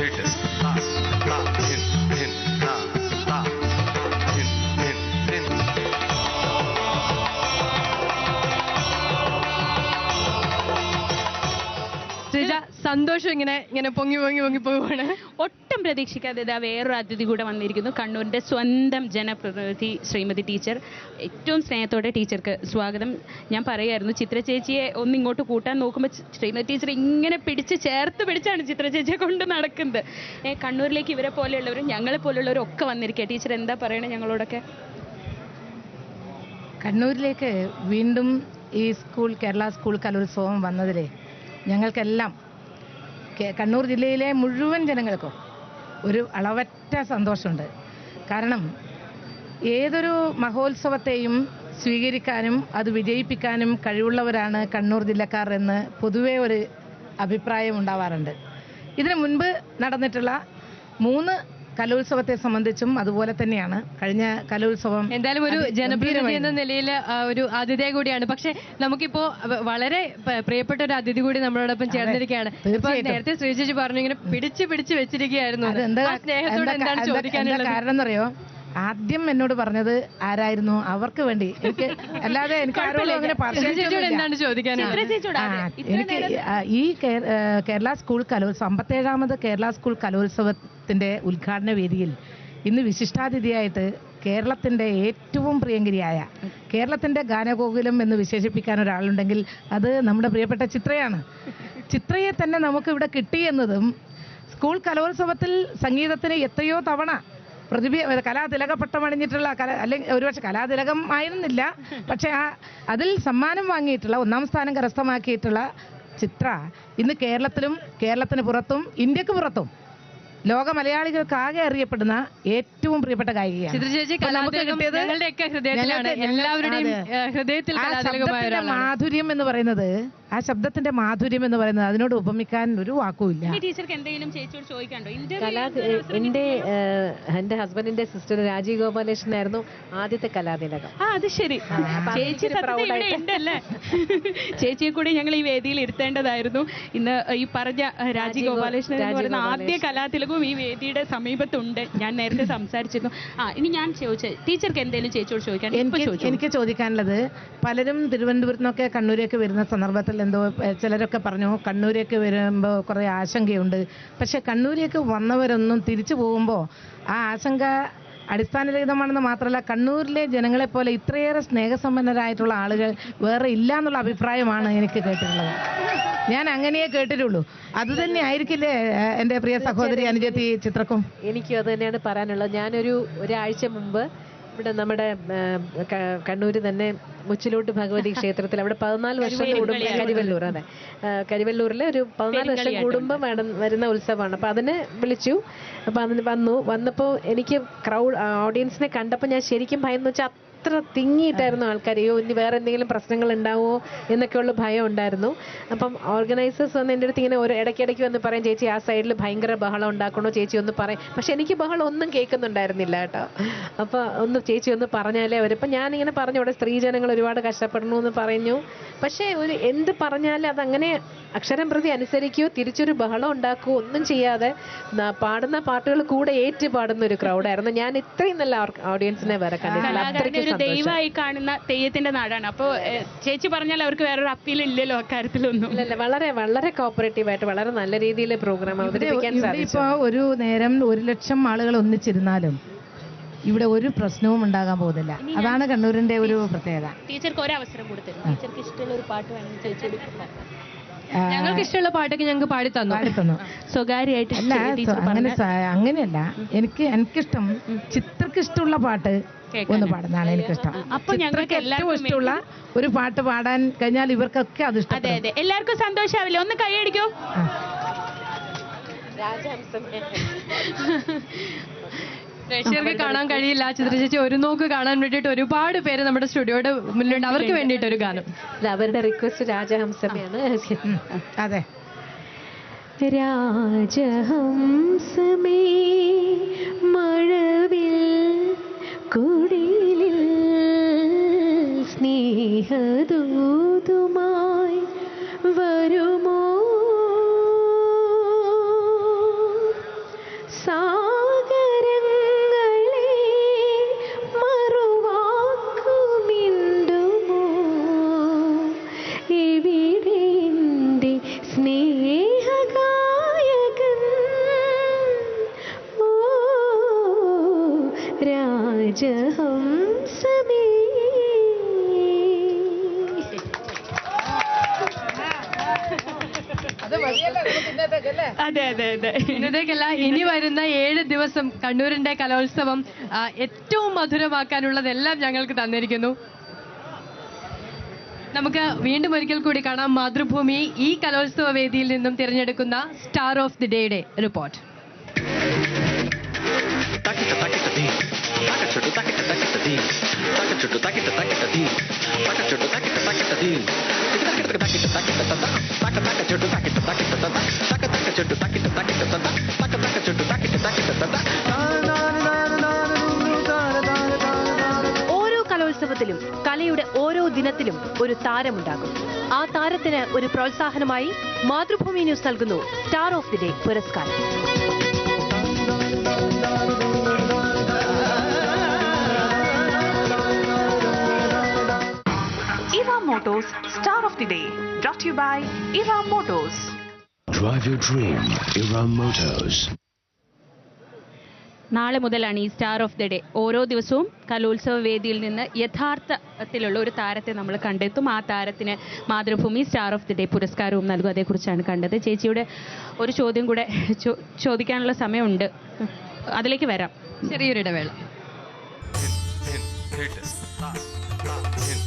hit it. Ta, ta, hin, hin, ta, ta, hin, hin, hin. Sreeja, സന്തോഷം ഇങ്ങനെ ഇങ്ങനെ പൊങ്ങി പൊങ്ങി പൊങ്ങി പോവുകയാണ്. ഒട്ടും പ്രതീക്ഷിക്കാതെ ഇതാ വേറൊരു അതിഥി കൂടെ വന്നിരിക്കുന്നു. കണ്ണൂരിൻ്റെ സ്വന്തം ജനപ്രതിനിധി ശ്രീമതി ടീച്ചർ. ഏറ്റവും സ്നേഹത്തോടെ ടീച്ചർക്ക് സ്വാഗതം. ഞാൻ പറയായിരുന്നു, ചിത്ര ചേച്ചിയെ ഒന്ന് ഇങ്ങോട്ട് കൂട്ടാൻ നോക്കുമ്പോൾ ശ്രീമതി ടീച്ചർ ഇങ്ങനെ ചേർത്ത് പിടിച്ചാണ് ചിത്ര ചേച്ചിയെ കൊണ്ട് നടക്കുന്നത്. കണ്ണൂരിലേക്ക് ഇവരെ പോലെയുള്ളവരും ഞങ്ങളെ പോലെയുള്ളവരും ഒക്കെ വന്നിരിക്കുക. ടീച്ചർ എന്താ പറയണേ ഞങ്ങളോടൊക്കെ? കണ്ണൂരിലേക്ക് വീണ്ടും ഈ കേരള സ്കൂൾ കലോത്സവം വന്നതിൽ ഞങ്ങൾക്കെല്ലാം കണ്ണൂർ ജില്ലയിലെ മുഴുവൻ ജനങ്ങൾക്കും ഒരു അളവറ്റ സന്തോഷമുണ്ട്. കാരണം ഏതൊരു മഹോത്സവത്തെയും സ്വീകരിക്കാനും അത് വിജയിപ്പിക്കാനും കഴിവുള്ളവരാണ് കണ്ണൂർ ജില്ലക്കാർ എന്ന് പൊതുവേ ഒരു അഭിപ്രായം ഉണ്ടാവാറുണ്ട്. ഇതിനു മുൻപ് നടന്നിട്ടുള്ള 3 കലോത്സവത്തെ സംബന്ധിച്ചും അതുപോലെ തന്നെയാണ് കഴിഞ്ഞ കലോത്സവം. എന്തായാലും ഒരു ജനപ്രതിനിധി എന്ന നിലയിൽ ഒരു അതിഥിയെ കൂടിയാണ്. പക്ഷെ നമുക്കിപ്പോ വളരെ പ്രിയപ്പെട്ട ഒരു അതിഥി കൂടി നമ്മളോടൊപ്പം ചേർന്നിരിക്കുകയാണ്. നേരത്തെ ശ്രീജി പറഞ്ഞു ഇങ്ങനെ പിടിച്ച് വെച്ചിരിക്കുകയായിരുന്നു. സ്നേഹത്തോടെ എന്താണ് ചോദിക്കാനുള്ളത്? കാരണം എന്നറിയോ, ആദ്യം എന്നോട് പറഞ്ഞത് ആരായിരുന്നു? അവർക്ക് വേണ്ടി. എനിക്ക് അല്ലാതെ എനിക്ക് ആരോടും അങ്ങനെ എന്താണ് ചോദിക്കാനുള്ളത്? എനിക്ക് ഈ കേരള സ്കൂൾ കലോത്സവം 57ാമത് കേരള സ്കൂൾ കലോത്സവത്തിന്റെ ഉദ്ഘാടന വേദിയിൽ ഇന്ന് വിശിഷ്ടാതിഥിയായിട്ട് കേരളത്തിന്റെ ഏറ്റവും പ്രിയങ്കരിയായ കേരളത്തിന്റെ ഗാനഗോകുലം എന്ന് വിശേഷിപ്പിക്കാൻ ഒരാളുണ്ടെങ്കിൽ അത് നമ്മുടെ പ്രിയപ്പെട്ട ചിത്രയാണ്. ചിത്രയെ തന്നെ നമുക്ക് ഇവിടെ കിട്ടിയെന്നതും സ്കൂൾ കലോത്സവത്തിൽ സംഗീതത്തിന് എത്രയോ തവണ കലാതിലക പട്ടമണിഞ്ഞിട്ടുള്ള അല്ലെങ്കിൽ ഒരുപക്ഷെ കലാതിലകം ആയിരുന്നില്ല, പക്ഷെ അതിൽ സമ്മാനം വാങ്ങിയിട്ടുള്ള 1ാം സ്ഥാനം കരസ്ഥമാക്കിയിട്ടുള്ള ചിത്ര ഇന്ന് കേരളത്തിലും കേരളത്തിന് പുറത്തും ഇന്ത്യക്ക് പുറത്തും ലോക മലയാളികൾക്കാകെ അറിയപ്പെടുന്ന ഏറ്റവും പ്രിയപ്പെട്ട ഗായികയാണ്. മാധുര്യം എന്ന് പറയുന്നത്, ആ ശബ്ദത്തിന്റെ മാധുര്യം എന്ന് പറയുന്നത് അതിനോട് ഉപമിക്കാൻ ഒരു വാക്കുമില്ല. എന്റെ ഹസ്ബൻഡിന്റെ സിസ്റ്റർ രാജീവ് ഗോപാലകൃഷ്ണനായിരുന്നു ആദ്യത്തെ കലാതിലകം. അത് ശരി. ചേച്ചി ചേച്ചിയെ കൂടി ഞങ്ങൾ ഈ വേദിയിൽ ഇരുത്തേണ്ടതായിരുന്നു. ഇന്ന് ഈ പറഞ്ഞ രാജീവ് ഗോപാലകൃഷ്ണൻ എന്ന് പറയുന്ന ആദ്യ കലാതിലകം ഈ വേദിയുടെ സമീപത്തുണ്ട്. ഞാൻ നേരത്തെ സംസാരിച്ചിരുന്നു. ഇനി ഞാൻ ചോദിച്ചത് ടീച്ചർക്ക് എന്തെങ്കിലും ചേച്ചിയോട് ചോദിക്കാൻ? എനിക്ക് ചോദിക്കാനുള്ളത്, പലരും തിരുവനന്തപുരത്ത് നിന്നൊക്കെ കണ്ണൂരേക്ക് വരുന്ന സന്ദർഭത്തിൽ എന്തോ ചിലരൊക്കെ പറഞ്ഞു കണ്ണൂരേക്ക് വരുമ്പോൾ കുറേ ആശങ്കയുണ്ട്. പക്ഷെ കണ്ണൂരേക്ക് വന്നവരൊന്നും തിരിച്ചു പോകുമ്പോൾ ആ ആശങ്ക അടിസ്ഥാനരഹിതമാണെന്ന് മാത്രമല്ല, കണ്ണൂരിലെ ജനങ്ങളെപ്പോലെ ഇത്രയേറെ സ്നേഹസമ്പന്നരായിട്ടുള്ള ആളുകൾ വേറെ ഇല്ല എന്നുള്ള അഭിപ്രായമാണ് എനിക്ക് കേട്ടിട്ടുള്ളത്. ഞാൻ അങ്ങനെയേ കേട്ടിട്ടുള്ളൂ. അത് തന്നെ ആയിരിക്കില്ലേ എൻ്റെ പ്രിയ സഹോദരി അനുജത്തി ചിത്രക്കും? എനിക്കും അത് തന്നെയാണ് പറയാനുള്ളത്. ഒരാഴ്ച മുമ്പ് ഇവിടെ നമ്മുടെ കണ്ണൂർ തന്നെ മുച്ചിലോട്ട് ഭഗവതി ക്ഷേത്രത്തിൽ അവിടെ 14 വർഷം കൂടുമ്പോൾ കരിവെല്ലൂർ, അതെ, കരിവെല്ലൂരിൽ ഒരു 14 വർഷം കൂടുമ്പോൾ വരുന്ന ഉത്സവമാണ്. അപ്പോൾ അതിന് വിളിച്ചു. അപ്പോൾ അതിന് വന്നപ്പോൾ എനിക്ക് ഓഡിയൻസിനെ കണ്ടപ്പോൾ ഞാൻ ശരിക്കും ഭയം എന്ന് വെച്ചാൽ അത്ര തിങ്ങിയിട്ടായിരുന്നു ആൾക്കാർ. ഇനി വേറെ എന്തെങ്കിലും പ്രശ്നങ്ങൾ ഉണ്ടാവുമോ എന്നൊക്കെയുള്ള ഭയം ഉണ്ടായിരുന്നു. അപ്പം ഓർഗനൈസേഴ്സ് വന്ന് എൻ്റെ അടുത്ത് ഇങ്ങനെ ഇടയ്ക്കിടയ്ക്ക് വന്ന് പറയും, ചേച്ചി ആ സൈഡിൽ ഭയങ്കര ബഹളം ഉണ്ടാക്കണോ ചേച്ചി ഒന്ന് പറയും. പക്ഷെ എനിക്ക് ബഹളം ഒന്നും കേൾക്കുന്നുണ്ടായിരുന്നില്ല കേട്ടോ. അപ്പോൾ ചേച്ചി ഒന്ന് പറഞ്ഞാലേ അവരിപ്പം ഞാനിങ്ങനെ പറഞ്ഞു, ഇവിടെ സ്ത്രീജനങ്ങൾ ഒരുപാട് കഷ്ടപ്പെടണു എന്ന് പറഞ്ഞു. പക്ഷേ എന്ത് പറഞ്ഞാലും അതങ്ങനെ അക്ഷരം പ്രതി അനുസരിക്കുകയോ തിരിച്ചൊരു ബഹളം ഉണ്ടാക്കുകയോ ഒന്നും ചെയ്യാതെ പാടുന്ന പാട്ടുകൾ കൂടെ ഏറ്റു പാടുന്ന ഒരു ക്രൗഡായിരുന്നു. ഞാൻ ഇത്രയും നല്ല ഓഡിയൻസിനെ വേറെ കണ്ടിട്ടില്ല. ദൈവമായി കാണുന്ന തെയ്യത്തിന്റെ നാടാണ്. അപ്പോൾ ചേച്ചി പറഞ്ഞാൽ അവർക്ക് വേറൊരു അപ്പീൽ ഇല്ലല്ലോ അക്കാര്യത്തിലൊന്നും? ഇല്ല, വളരെ വളരെ കോപ്പറേറ്റീവ് ആയിട്ട് വളരെ നല്ല രീതിയിൽ പ്രോഗ്രാം അവതരിപ്പിക്കാൻ സാധിച്ചു. ഇപ്പോൾ ഒരു നേരം 1,00,000 ആളുകൾ ഒന്നിച്ചിരുന്നാലും ഇവിടെ ഒരു പ്രശ്നവും ഉണ്ടാകാൻ പോകുന്നില്ല. അതാണ് കണ്ണൂരിന്റെ ഒരു പ്രത്യേകത. ടീച്ചർക്ക് ഒരു അവസരം കൊടുത്തിരുന്നു. ടീച്ചർക്ക് ഇഷ്ടമുള്ള ഒരു പാട്ട് വേണം ചേച്ചിയോട്. ഞങ്ങൾക്ക് ഇഷ്ടമുള്ള പാട്ടൊക്കെ ഞങ്ങൾക്ക് പാടിത്തന്നു സ്വകാര്യമായിട്ട്. അങ്ങനെയല്ല, എനിക്കിഷ്ടം ചിത്രക്ക് ഇഷ്ടമുള്ള പാട്ട് ഒന്ന് പാടുന്നതാണ് എനിക്കിഷ്ടം. അപ്പൊ ഞങ്ങൾക്ക് ഏറ്റവും ഇഷ്ടമുള്ള ഒരു പാട്ട് പാടാൻ കഴിഞ്ഞാൽ ഇവർക്കൊക്കെ അത് ഇഷ്ടം. അതെ അതെ, എല്ലാവർക്കും സന്തോഷാവില്ലേ? ഒന്ന് കൈയടിക്കോ. പ്രേക്ഷകർക്ക് കാണാൻ കഴിയില്ല, ചിത്ര ചേച്ചി ഒരു നോക്ക് കാണാൻ വേണ്ടിയിട്ട് ഒരുപാട് പേര് നമ്മുടെ സ്റ്റുഡിയോയുടെ മുന്നിലുണ്ട്. അവർക്ക് വേണ്ടിയിട്ട് ഒരു ഗാനം. അവരുടെ റിക്വസ്റ്റ് രാജഹംസമയാണ്. അതെ. രാജഹംസമേ മഴവിൽ കുടിലിൽ സ്നേഹദൂതുമായി വരുമോ? സാഗരങ്ങളെ മറുവാക്കുമിണ്ടുമോ എവിടെ എൻ്റെ സ്നേഹഗായകൻ ഓ രാജഹംസമേ. അതെ അതെ അതെ. ഇന്നത്തേക്കല്ല, ഇനി വരുന്ന 7 ദിവസം കണ്ണൂരിന്റെ കലോത്സവം ഏറ്റവും മധുരമാക്കാനുള്ളതെല്ലാം ഞങ്ങൾക്ക് തന്നിരിക്കുന്നു. നമുക്ക് വീണ്ടും ഒരിക്കൽ കൂടി കാണാം മാതൃഭൂമി ഈ കലോത്സവ വേദിയിൽ നിന്നും തിരഞ്ഞെടുക്കുന്ന സ്റ്റാർ ഓഫ് ദി ഡേയുടെ റിപ്പോർട്ട്. ഓരോ കലോത്സവത്തിലും കലയുടെ ഓരോ ദിനത്തിലും ഒരു താരമുണ്ടാകും. ആ താരത്തിന് ഒരു പ്രോത്സാഹനമായി മാതൃഭൂമി ന്യൂസ് നൽകുന്നു സ്റ്റാർ ഓഫ് ദി ഡേ പുരസ്കാരം. Eva Motors Star of the Day, brought to you by Eva Motors. Drive your dream, Eva Motors. നാളെ മുതലാണ് ഈ സ്റ്റാർ ഓഫ് ദി ഡേ. ഓരോ ദിവസവും കലോത്സവ വേദിയിൽ നിന്ന് യഥാർത്ഥത്തിലുള്ള ഒരു താരത്തെ നമ്മൾ കണ്ടെത്തും. ആ താരത്തിന് Mathrubhumi star of the day പുരസ്കാരവും നൽകും. അതേക്കുറിച്ചാണ് കണ്ടത്. ചേച്ചിയുടെ ഒരു ചോദ്യം കൂടെ ചോദിക്കാനുള്ള സമയമുണ്ട്, അതിലേക്ക് വരാം. ചെറിയൊരു ഇടവേള. Hit, hit, hit, ta, ta, hit.